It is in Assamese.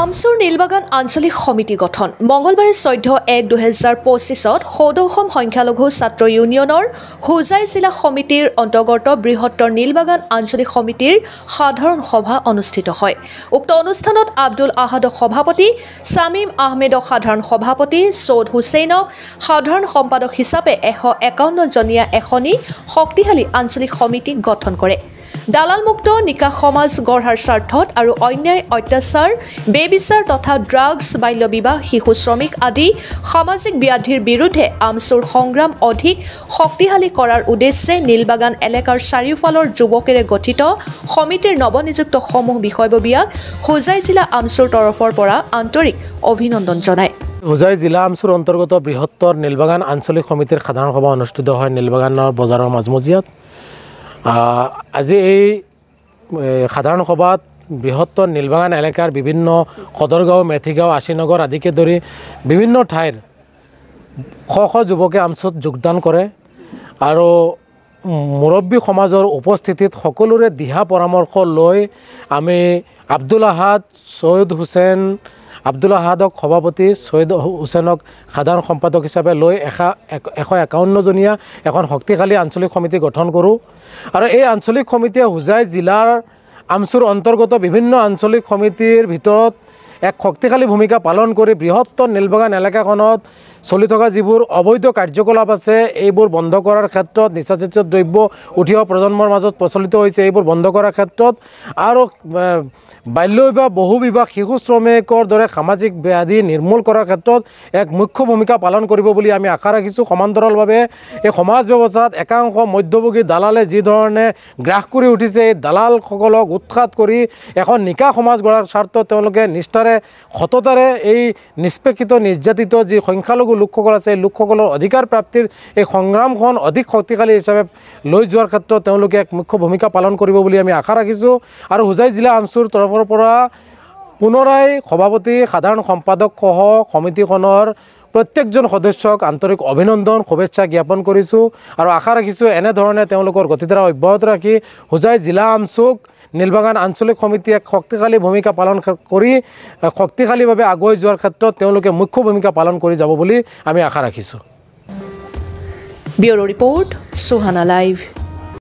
আমচুৰ নীলবাগান আঞ্চলিক সমিতি গঠন মঙ্গলবাৰে 14/1/2025 সৌদৌসম সংখ্যালঘু ছাত্ৰ ইউনিয়নৰ হোজাই জিলা সমিতিৰ অন্তৰ্গত বৃহত্তৰ নীলবাগান আঞ্চলিক সমিতিৰ সাধাৰণ সভা অনুষ্ঠিত হয়। উক্ত অনুষ্ঠানত আব্দুল আহাদক সভাপতি, শামিম আহমেদক সাধাৰণ সভাপতি, সৌদ হুছেইনক সাধাৰণ সম্পাদক হিচাপে 151 জনীয়া এখনি শক্তিশালী আঞ্চলিক সমিতি গঠন কৰে। দালালমুক্ত নিকাহ সমাজ গঢ়াৰ স্বাৰ্থত আৰু অন্যায় অত্যাচাৰ বেবিচাৰ তথা ড্ৰাগছ বাল্য বিবাহ শিশু শ্ৰমিক আদি সামাজিক ব্যাধিৰ বিৰুদ্ধে আমচুৰ সংগ্ৰাম অধিক শক্তিশালী কৰাৰ উদ্দেশ্যে নীলবাগান এলেকাৰ চাৰিওফালৰ যুৱকেৰে গঠিত সমিতিৰ নৱনিযুক্ত সমূহ বিষয়ববীয়াক হোজাই জিলা আমচুৰ তৰফৰ পৰা আন্তৰিক অভিনন্দন জনায়। হোজাই জিলা আমচুৰ অন্তৰ্গত বৃহত্তৰ নীলবাগান আঞ্চলিক সমিতিৰ সাধাৰণ সভা অনুষ্ঠিত হয় নীলবাগানৰ বজাৰৰ মাজমজিয়াত। আজি এই সাধাৰণ সভাত বৃহত্তৰ নীলবাগান এলেকাৰ বিভিন্ন সদৰগাঁও, মেথিগাঁও, আশীনগৰ আদিকে ধৰি বিভিন্ন ঠাইৰ শ শ যুৱকে আমচুত যোগদান কৰে আৰু মুৰব্বী সমাজৰ উপস্থিতিত সকলোৰে দিহা পৰামৰ্শ লৈ আমি আব্দুল আহাদ, সৈয়দ হুছেইন, আব্দুল আহাদক সভাপতি, সৈয়দ হুছেইনক সাধাৰণ সম্পাদক হিচাপে লৈ 151 জনীয়া এখন শক্তিশালী আঞ্চলিক সমিতি গঠন কৰোঁ আৰু এই আঞ্চলিক সমিতিয়ে হোজাই জিলাৰ আমচুৰ অন্তৰ্গত বিভিন্ন আঞ্চলিক সমিতিৰ ভিতৰত এক শক্তিশালী ভূমিকা পালন কৰি বৃহত্তৰ নীলবাগান এলেকাখনত চলি থকা যিবোৰ অবৈধ কাৰ্যকলাপ আছে এইবোৰ বন্ধ কৰাৰ ক্ষেত্ৰত, নিচাজাতীয় দ্ৰব্য উঠি অহা প্ৰজন্মৰ মাজত প্ৰচলিত হৈছে এইবোৰ বন্ধ কৰাৰ ক্ষেত্ৰত আৰু বাল্য বিবাহ, বহু বিবাহ, শিশু শ্ৰমিকৰ দৰে সামাজিক ব্যাধি নিৰ্মূল কৰাৰ ক্ষেত্ৰত এক মুখ্য ভূমিকা পালন কৰিব বুলি আমি আশা ৰাখিছোঁ। সমান্তৰালভাৱে এই সমাজ ব্যৱস্থাত একাংশ মধ্যভোগী দালালে যি ধৰণে গ্ৰাস কৰি উঠিছে, এই দালালসকলক উৎখাত কৰি এখন নিকা সমাজ গঢ়াৰ স্বাৰ্থত তেওঁলোকে নিষ্ঠাৰে সততাৰে এই নিষ্পেষিত নিৰ্যাতিত যি সংখ্যালঘু লোকসকল আছে এই লোকসকলৰ অধিকাৰ প্ৰাপ্তিৰ এই সংগ্ৰামখন অধিক শক্তিশালী হিচাপে লৈ যোৱাৰ ক্ষেত্ৰত তেওঁলোকে এক মুখ্য ভূমিকা পালন কৰিব বুলি আমি আশা ৰাখিছোঁ আৰু হোজাই জিলা আমচুৰ তৰফৰ পৰা পুনৰাই সভাপতি, সাধাৰণ সম্পাদক সহ সমিতিখনৰ প্ৰত্যেকজন সদস্যক আন্তৰিক অভিনন্দন, শুভেচ্ছা জ্ঞাপন কৰিছোঁ আৰু আশা ৰাখিছোঁ এনেধৰণে তেওঁলোকৰ গতিধাৰা অব্যাহত ৰাখি হোজাই জিলা আমচুক নীলবাগান আঞ্চলিক সমিতিয়ে এক শক্তিশালী ভূমিকা পালন কৰি শক্তিশালীভাৱে আগুৱাই যোৱাৰ ক্ষেত্ৰত তেওঁলোকে মুখ্য ভূমিকা পালন কৰি যাব বুলি আমি আশা ৰাখিছোঁ। Bureau report, Suhana live.